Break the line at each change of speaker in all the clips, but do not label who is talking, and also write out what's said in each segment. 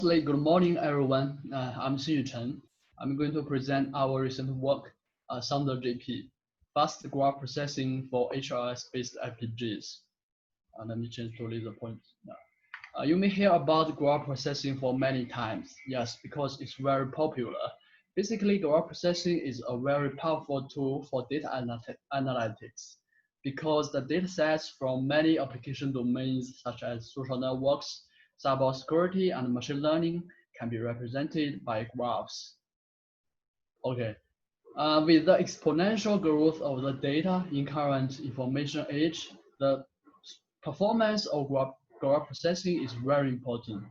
Good morning, everyone. I'm Xinyu Chen. I'm going to present our recent work, ThunderGP, fast graph processing for HLS-based FPGAs. Let me change to the point. You may hear about graph processing for many times. Yes, because it's very popular. Basically, graph processing is a very powerful tool for data analytics because the datasets from many application domains such as social networks, cybersecurity, and machine learning can be represented by graphs. Okay. With the exponential growth of the data in current information age, the performance of graph processing is very important.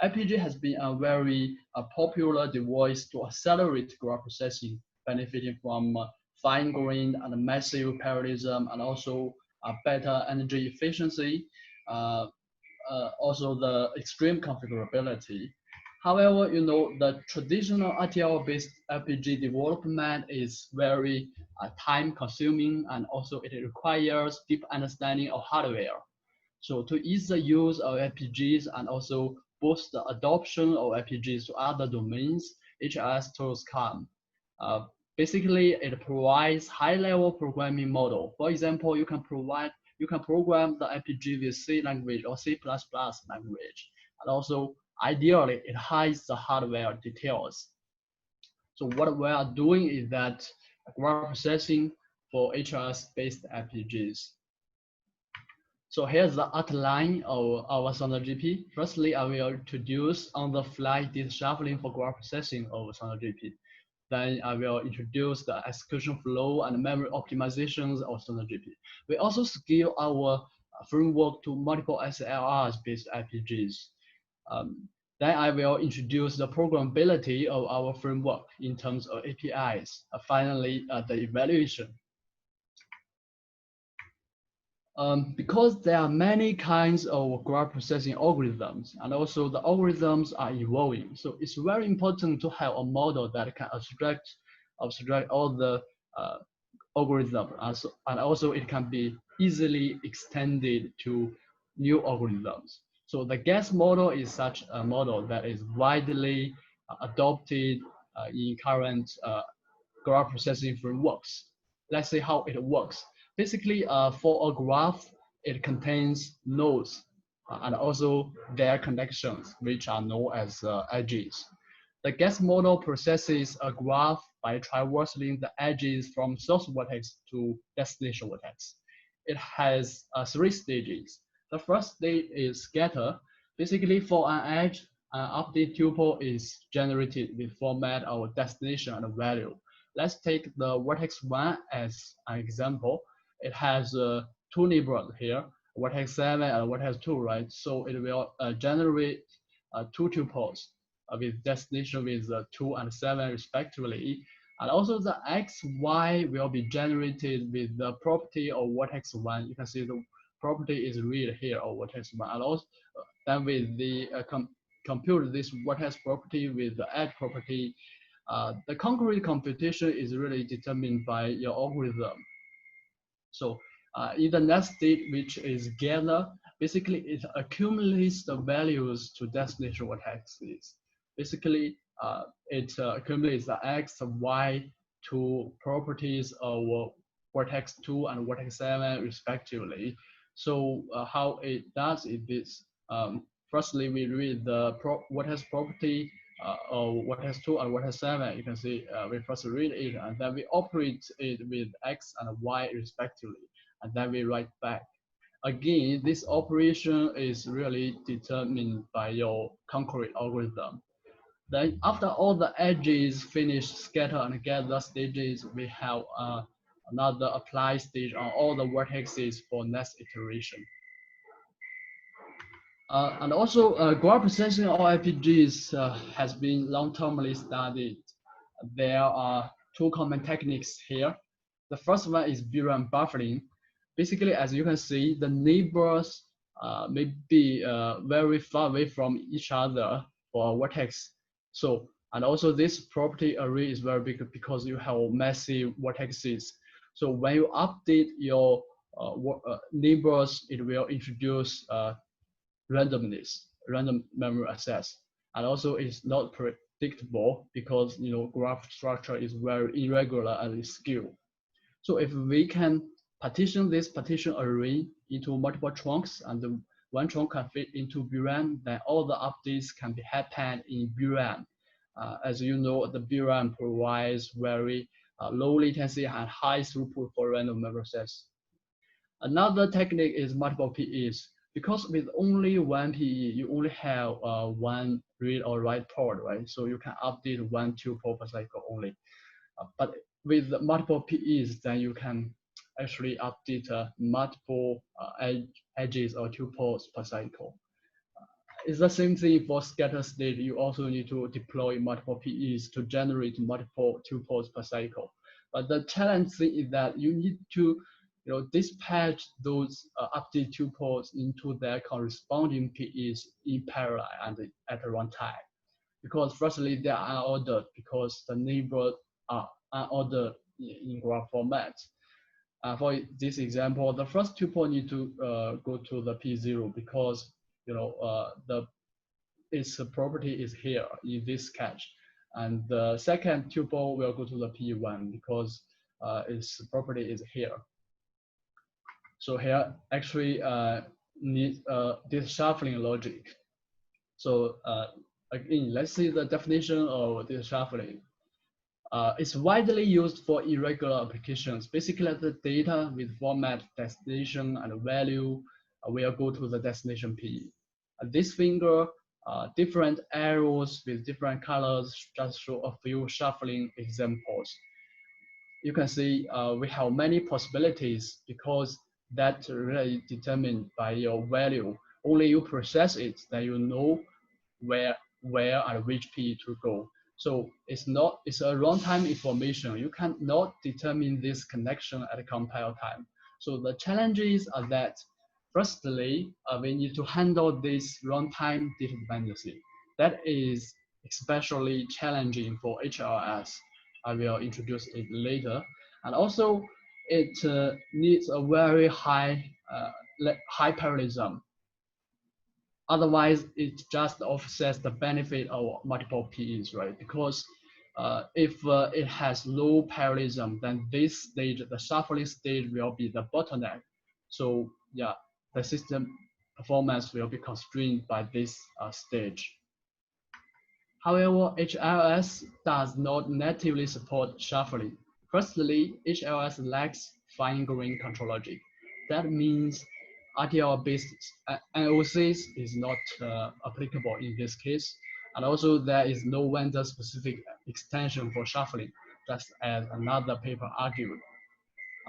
FPGA has been a very popular device to accelerate graph processing, benefiting from fine-grained and massive parallelism, and also better energy efficiency, also the extreme configurability. However, the traditional RTL-based FPGA development is very time-consuming, and also it requires deep understanding of hardware. So to ease the use of FPGAs and also boost the adoption of FPGAs to other domains, HLS tools come. Basically, it provides high-level programming model. For example, you can program the FPGA with C language or C++ language, and also ideally it hides the hardware details. So what we are doing is that graph processing for HLS-based FPGAs. So here's the outline of our ThunderGP. Firstly, I will introduce on-the-fly data shuffling for graph processing of ThunderGP. Then I will introduce the execution flow and memory optimizations of ThunderGP. We also scale our framework to multiple SLRs-based FPGAs. Then I will introduce the programmability of our framework in terms of APIs. Finally, the evaluation. Because there are many kinds of graph processing algorithms, and also the algorithms are evolving. So it's very important to have a model that can abstract all the algorithms, and also it can be easily extended to new algorithms. So the GAS model is such a model that is widely adopted in current graph processing frameworks. Let's see how it works. Basically, for a graph, it contains nodes and also their connections, which are known as edges. The GAS model processes a graph by traversing the edges from source vertex to destination vertex. It has 3 stages. The first stage is scatter. Basically, for an edge, an update tuple is generated with format of destination and value. Let's take the vertex 1 as an example. It has 2 neighbors here, vertex 7 and vertex 2, right? So it will generate 2 tuples with destination with 2 and 7 respectively. And also the x, y will be generated with the property of vertex 1. You can see the property is read here of vertex 1. And also then with the compute this vertex property with the edge property, the concrete computation is really determined by your algorithm. So in the next state, which is gather, basically it accumulates the values to destination vertexes. Basically, it accumulates the x, y to properties of vertex 2 and vertex 7 respectively. So how it does is this. Firstly, we read the vertex property of vertex 2 and vertex 7. You can see we first read it, and then we operate it with x and y respectively, and then we write back. Again, this operation is really determined by your concrete algorithm. Then after all the edges finish scatter and gather stages, we have another apply stage on all the vertices for next iteration. And also, graph processing of FPGAs has been long-termly studied. There are 2 common techniques here. The first one is VRAM buffering. Basically, as you can see, the neighbors may be very far away from each other for a vertex. So, and also this property array is very big because you have massive vertices. So when you update your neighbors, it will introduce randomness, random memory access. and also it's not predictable because graph structure is very irregular and skewed. So if we can partition this partition array into multiple trunks, and the one trunk can fit into VRAM, then all the updates can be happened in VRAM. As you know, the VRAM provides very low latency and high throughput for random memory access. Another technique is multiple PEs. Because with only one PE, you only have one read or write port, right? So you can update one tuple per cycle only. But with multiple PEs, then you can actually update multiple edges or tuples per cycle. It's the same thing for scatter state. You also need to deploy multiple PEs to generate multiple tuples per cycle. But the challenge thing is that you need to dispatch those update tuples into their corresponding PEs in parallel and at runtime. Because firstly, they are unordered because the neighbors are unordered in graph format. For this example, the first tuple need to go to the P0 because its property is here in this cache, and the second tuple will go to the P1 because its property is here. So here actually needs this shuffling logic. So again, let's see the definition of this shuffling. It's widely used for irregular applications. Basically, the data with format, destination, and value will go to the destination PE. This finger, different arrows with different colors, just show a few shuffling examples. You can see we have many possibilities because that's really determined by your value. Only you process it, then you know where and which PE to go. So it's a runtime information. You cannot determine this connection at compile time. So the challenges are that, firstly, we need to handle this runtime data dependency. That is especially challenging for HLS. I will introduce it later. And also, it needs a very high parallelism. Otherwise, it just offsets the benefit of multiple PEs, right? Because if it has low parallelism, then this stage, the shuffling stage, will be the bottleneck. So yeah, the system performance will be constrained by this stage. However, HLS does not natively support shuffling. Firstly, HLS lacks fine-grained control logic. That means RTL-based NOCs is not applicable in this case. And also there is no vendor-specific extension for shuffling, just as another paper argued.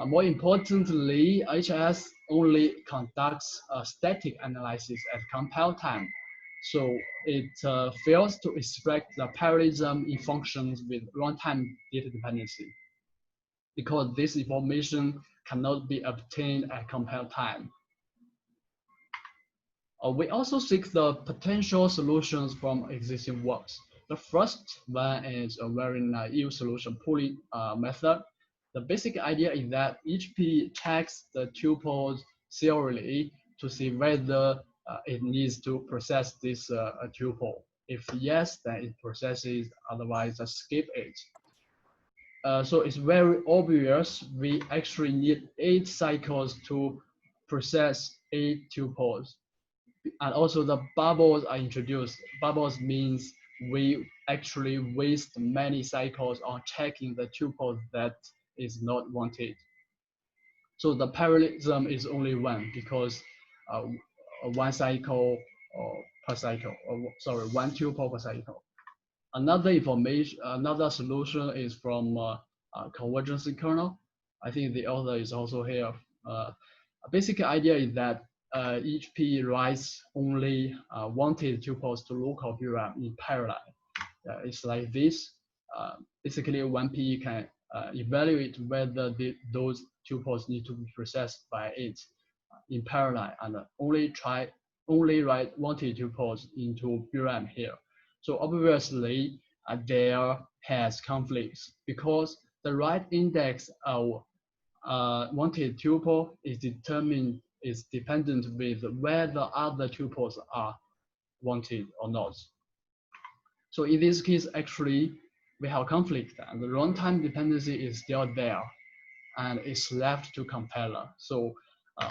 More importantly, HLS only conducts a static analysis at compile time. So it fails to extract the parallelism in functions with runtime data dependency, because this information cannot be obtained at compile time. We also seek the potential solutions from existing works. The first one is a very naive solution pooling method. The basic idea is that each P checks the tuples serially to see whether it needs to process this tuple. If yes, then it processes, otherwise just skip it. So it's very obvious we actually need 8 cycles to process 8 tuples. And also the bubbles are introduced. Bubbles means we actually waste many cycles on checking the tuple that is not wanted. So the parallelism is only one because one cycle per cycle, sorry, one tuple per cycle. Another solution is from convergence kernel. I think the author is also here. A basic idea is that each P writes only wanted tuples to local VRAM in parallel. It's like this. Basically, one P can evaluate whether those tuples need to be processed by it in parallel and only write wanted tuples into VRAM here. So obviously, there has conflicts because the right index of wanted tuple is dependent with where the other tuples are wanted or not. So in this case, actually, we have conflict, and the runtime dependency is still there, and it's left to compiler. So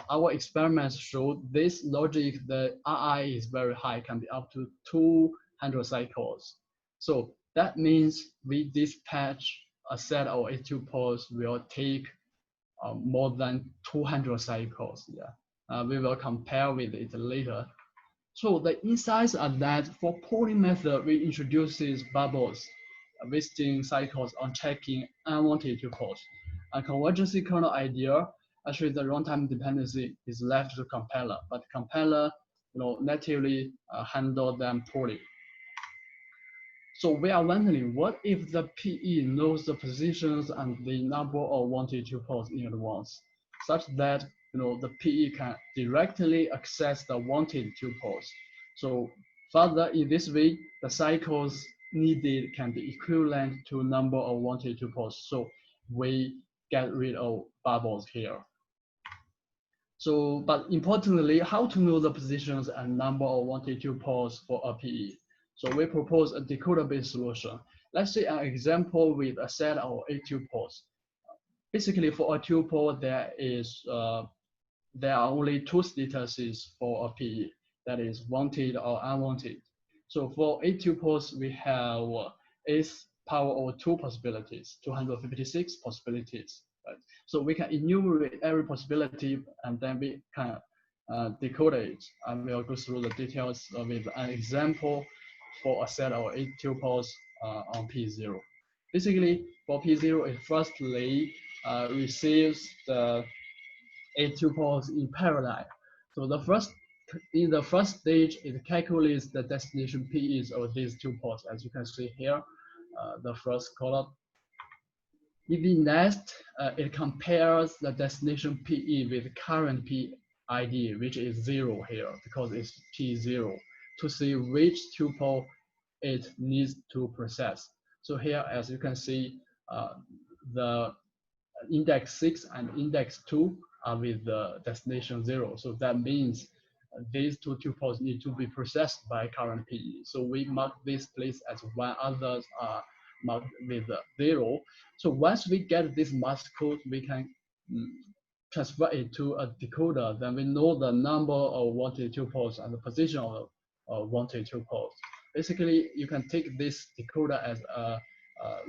our experiments showed this logic, the RI is very high, can be up to 200 cycles. So that means we dispatch a set of A2 pods will take more than 200 cycles. Yeah, we will compare with it later. So the insights are that for polling method, we introduce these bubbles, wasting cycles on checking unwanted tuples. A convergence kernel idea, actually the runtime dependency is left to compiler, but compiler natively handle them poorly. So we are wondering, what if the PE knows the positions and the number of wanted tuples in advance, such that the PE can directly access the wanted tuples. So further, in this way, the cycles needed can be equivalent to number of wanted tuples. So we get rid of bubbles here. So, but importantly, how to know the positions and number of wanted tuples for a PE. So we propose a decoder-based solution. Let's say an example with a set of 8 tuples. Basically, for a tuple, there are only 2 statuses for a PE, that is wanted or unwanted. So for 8 tuples, we have 8th power of 2 possibilities, 256 possibilities. Right? So we can enumerate every possibility, and then we can decode it. And we'll go through the details with an example for a set of 8 tuples on P0. Basically, for P0, it firstly receives the 8 tuples in parallel. So in the first stage, it calculates the destination PEs of these tuples, as you can see here, the first column. In the next, it compares the destination PE with current PID, which is 0 here, because it's P0, to see which tuple it needs to process. So here, as you can see, the index 6 and index 2 are with the destination 0. So that means these 2 tuples need to be processed by current PE. So we mark this place as 1, others are marked with 0. So once we get this mask code, we can transfer it to a decoder. Then we know the number of wanted tuples and the position of wanted tuples. Basically, you can take this decoder as a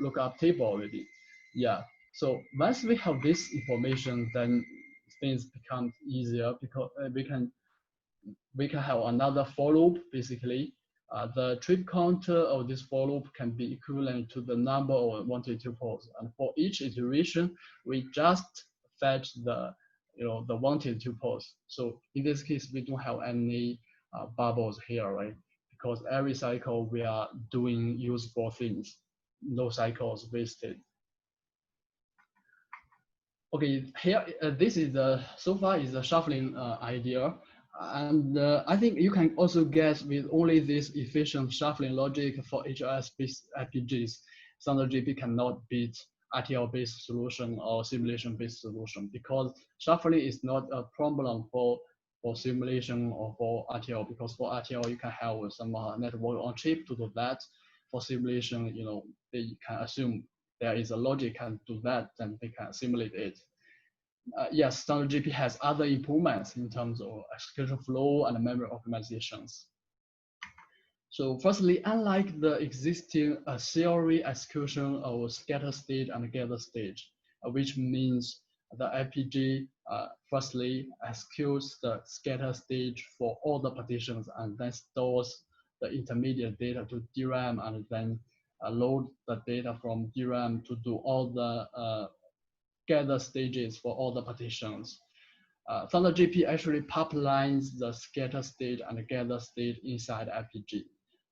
lookup table already. Yeah. So once we have this information, then things become easier, because we can have another for loop. Basically, the trip counter of this for loop can be equivalent to the number of wanted tuples, and for each iteration, we just fetch the the wanted tuples. So in this case, we don't have any bubbles here, right? Because every cycle we are doing useful things, no cycles wasted. Okay, here this is so far is the shuffling idea, and I think you can also guess with only this efficient shuffling logic for HLS-based FPGAs, ThunderGP cannot beat RTL-based solution or simulation-based solution, because shuffling is not a problem for simulation or for RTL, because for RTL you can have some network on chip to do that. For simulation, they can assume there is a logic can do that, then they can simulate it. Yes, ThunderGP has other improvements in terms of execution flow and memory optimizations. So firstly, unlike the existing theory execution of scatter stage and gather stage, which means the FPGA firstly executes the scatter stage for all the partitions and then stores the intermediate data to DRAM, and then load the data from DRAM to do all the gather stages for all the partitions. ThunderGP actually pipelines the scatter state and gather state inside FPGA.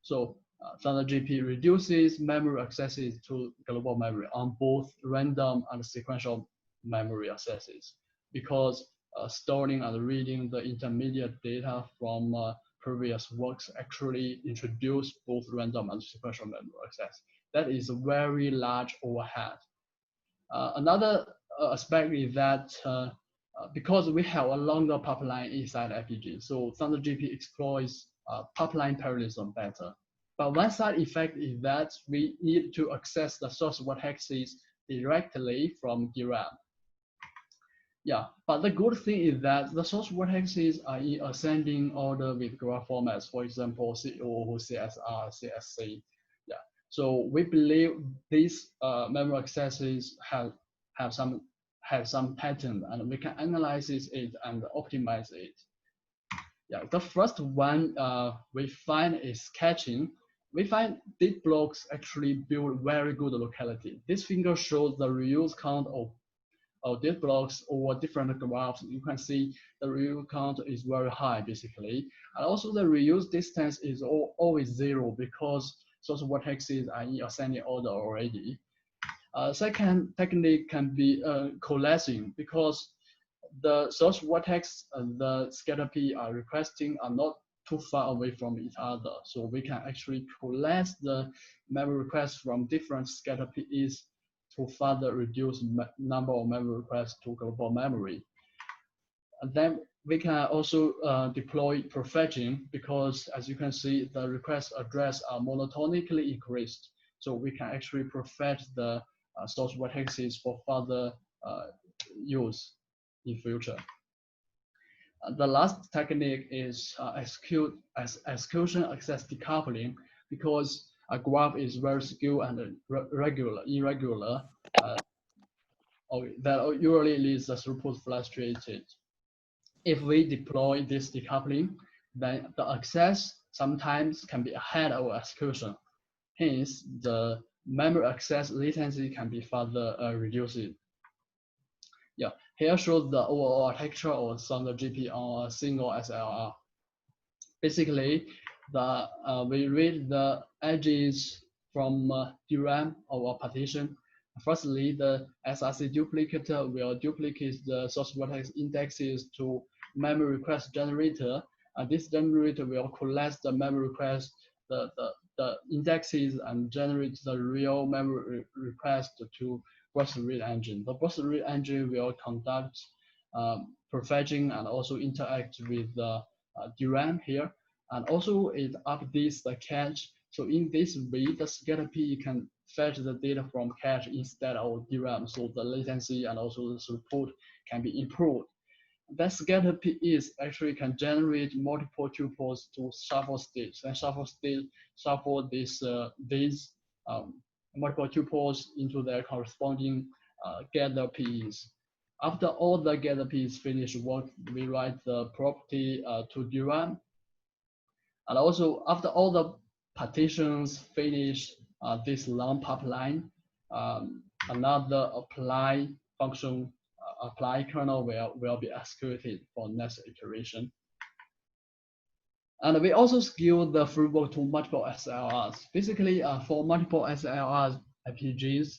So ThunderGP reduces memory accesses to global memory on both random and sequential memory accesses, because storing and reading the intermediate data from previous works actually introduce both random and sequential memory access. That is a very large overhead. Another aspect is that because we have a longer pipeline inside FPGA, so ThunderGP exploits pipeline parallelism better. But one side effect is that we need to access the source vertices directly from DRAM. Yeah, but the good thing is that the source vertices are in ascending order with graph formats, for example, CO, CSR, CSC. Yeah, so we believe these memory accesses have some pattern, and we can analyze it and optimize it. Yeah, the first one we find is catching. We find deep blocks actually build very good locality. This figure shows the reuse count of deep blocks over different graphs. You can see the reuse count is very high basically. And also the reuse distance is always 0 because source vertices are in ascending order already. Second technique can be coalescing, because the source vertex and the scatter P are requesting are not too far away from each other. So we can actually coalesce the memory requests from different scatter P's to further reduce number of memory requests to global memory. And then we can also deploy prefetching, because as you can see, the request address are monotonically increased. So we can actually prefetch the source vertices for further use in future. The last technique is execution access decoupling, because a graph is very skewed and irregular. That usually leads the throughput fluctuated. If we deploy this decoupling, then the access sometimes can be ahead of execution. Hence, the memory access latency can be further reduced. Yeah, here shows the overall architecture of ThunderGP on a single SLR. Basically, we read the edges from DRAM or partition. Firstly, the SRC duplicator will duplicate the source vertex indexes to memory request generator. And this generator will collect the memory request, the indexes, and generate the real memory request to burst read engine. The burst read engine will conduct prefetching and also interact with the DRAM here. And also it updates the cache. So in this way, the scatter P can fetch the data from cache instead of DRAM. So the latency and also the throughput can be improved. That scatter P is actually can generate multiple tuples to shuffle states, and shuffle these multiple tuples into their corresponding gather P's. After all the gather P's finish work, we write the property to DRAM. And also after all the partitions finish this long pipeline, another apply function, apply kernel will be executed for next iteration. And we also scale the framework to multiple SLRs. Basically, for multiple SLRs FPGAs,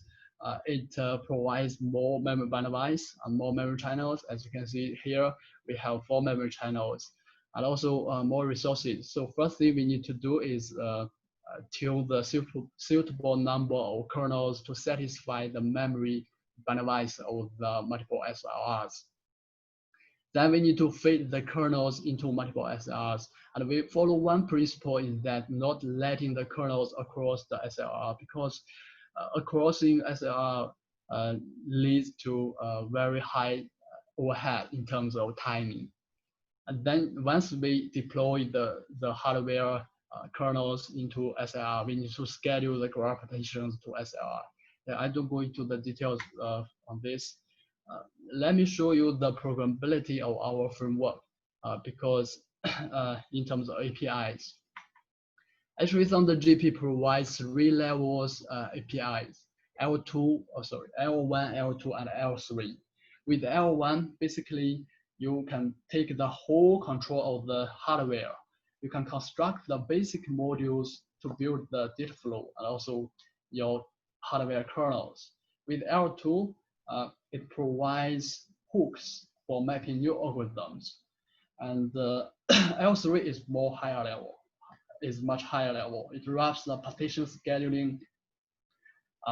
it provides more memory bandwidth and more memory channels. As you can see here, we have 4 memory channels and also more resources. So first thing we need to do is tune the suitable number of kernels to satisfy the memory bandwidth of the multiple SLRs. Then we need to feed the kernels into multiple SLRs. And we follow one principle is that not letting the kernels across the SLR, because crossing SLR leads to very high overhead in terms of timing. And then once we deploy the hardware kernels into SLR, we need to schedule the graph partitions to SLR. I don't go into the details on this. Let me show you the programmability of our framework, because in terms of APIs. Actually, ThunderGP provides 3 levels APIs, L1, L2, and L3. With L1, basically, you can take the whole control of the hardware. You can construct the basic modules to build the data flow and also your hardware kernels. With L2, it provides hooks for mapping new algorithms. And L3 is higher level. Is much higher level. It wraps the partition scheduling,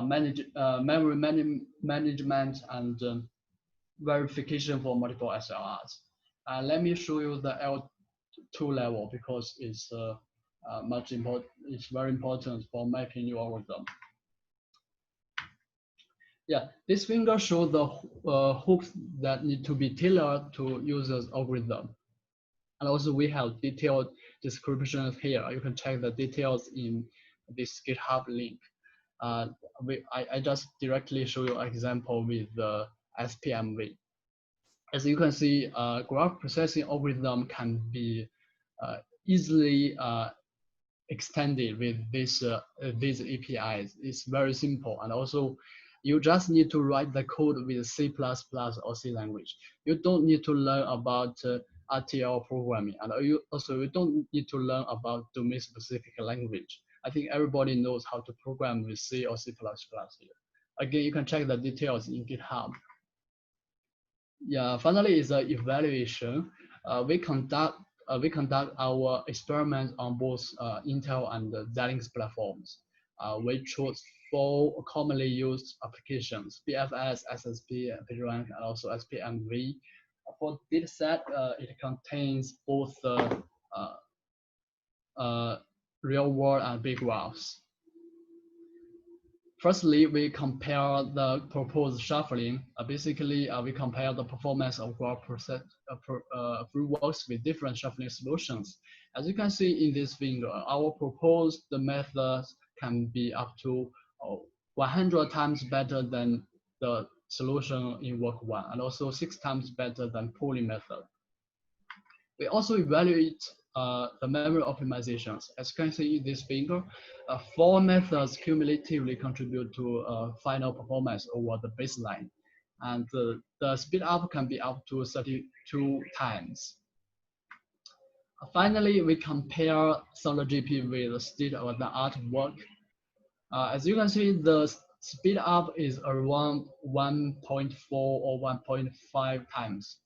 memory management, and verification for multiple SLRs. Let me show you the L2 level because it's It's very important for mapping your algorithm. Yeah, this finger shows the hooks that need to be tailored to users' algorithm. And also we have detailed descriptions here. You can check the details in this GitHub link. I just directly show you an example with the SPMV. As you can see, graph processing algorithm can be easily extended with these APIs. It's very simple, and also you just need to write the code with C++ or C language. You don't need to learn about RTL programming, and you don't need to learn about domain-specific language. I think everybody knows how to program with C or C++ here. Again, you can check the details in GitHub. Yeah, finally is the evaluation. We conduct our experiments on both Intel and Xilinx platforms. We chose 4 commonly used applications: BFS, SSP, PageRank, and also SPMV. For dataset, it contains both real world and big graphs. Firstly, we compare the proposed shuffling. Basically, we compare the performance of graph process frameworks with different shuffling solutions. As you can see in this figure, our proposed methods can be up to 100 times better than the solution in work 1, and also 6 times better than pooling method. We also evaluate the memory optimizations. As you can see in this figure, 4 methods cumulatively contribute to final performance over the baseline. And the speed up can be up to 32 times. Finally, we compare ThunderGP with state-of-the-art work. As you can see, the speed up is around 1.4 or 1.5 times.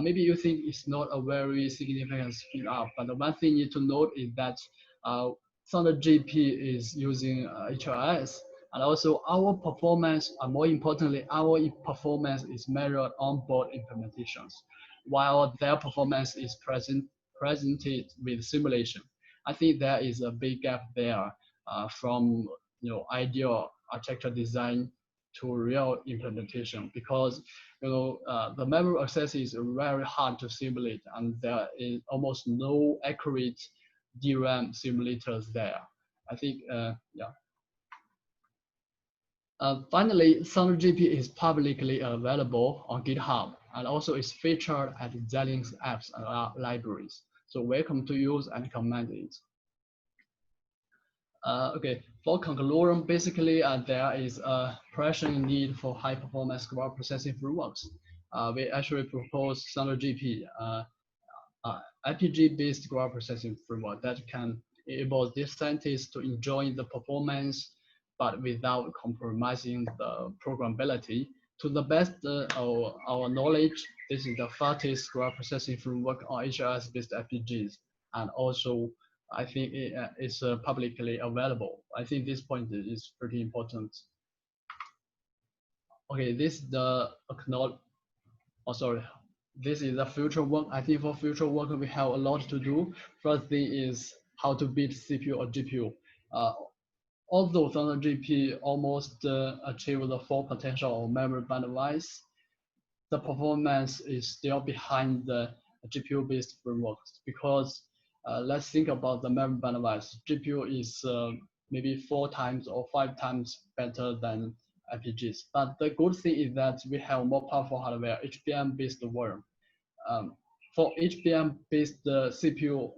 Maybe you think it's not a very significant speed up, but the one thing you need to note is that ThunderGP is using HLS, and also our performance, more importantly, our performance is measured on board implementations, while their performance is presented with simulation. I think there is a big gap there from ideal architecture design to real implementation, because the memory access is very hard to simulate, and there is almost no accurate DRAM simulators there. I think, yeah. Finally, ThunderGP is publicly available on GitHub, and also is featured at Xilinx apps and libraries. So welcome to use and comment it. Okay, for conclusion, basically there is a pressing need for high performance graph processing frameworks. We actually propose ThunderGP, FPGA-based graph processing framework that can enable these scientists to enjoy the performance, but without compromising the programmability. To the best of our knowledge, this is the fastest graph processing framework on HLS-based FPGAs, and also I think it's publicly available. I think this point is pretty important. Okay, this is the this is the future work. I think for future work we have a lot to do. First thing is how to beat CPU or GPU. Although ThunderGP almost achieved the full potential of memory bandwidth, the performance is still behind the GPU-based frameworks, because let's think about the memory bandwidth. GPU is maybe 4 times or 5 times better than FPGAs. But the good thing is that we have more powerful hardware, HBM-based one. For HBM-based GPU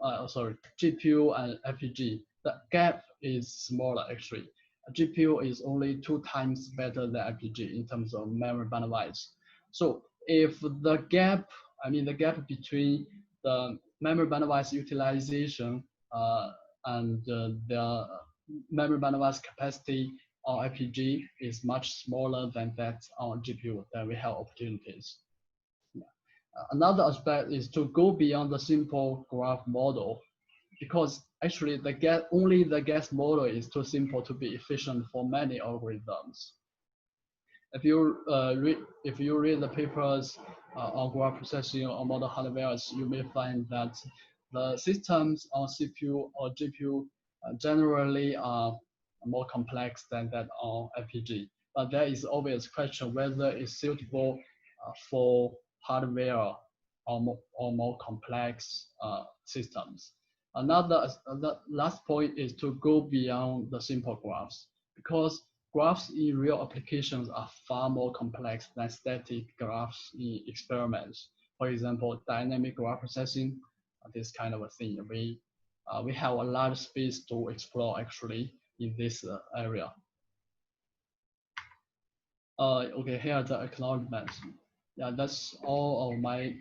and FPGA, the gap is smaller actually. GPU is only 2 times better than FPGA in terms of memory bandwidth. So if the gap, the gap between the memory bandwidth utilization and the memory bandwidth capacity on FPGA is much smaller than that on GPU, then we have opportunities. Another aspect is to go beyond the simple graph model, because actually only the guess model is too simple to be efficient for many algorithms. If you read the papers on graph processing or model hardware, you may find that the systems on CPU or GPU generally are more complex than that on FPGA. But there is always a question whether it's suitable for hardware or more complex systems. The last point is to go beyond the simple graphs, because graphs in real applications are far more complex than static graphs in experiments. For example, dynamic graph processing, this kind of a thing. We have a large space to explore actually in this area. Okay, here are the acknowledgements. Yeah, that's all of my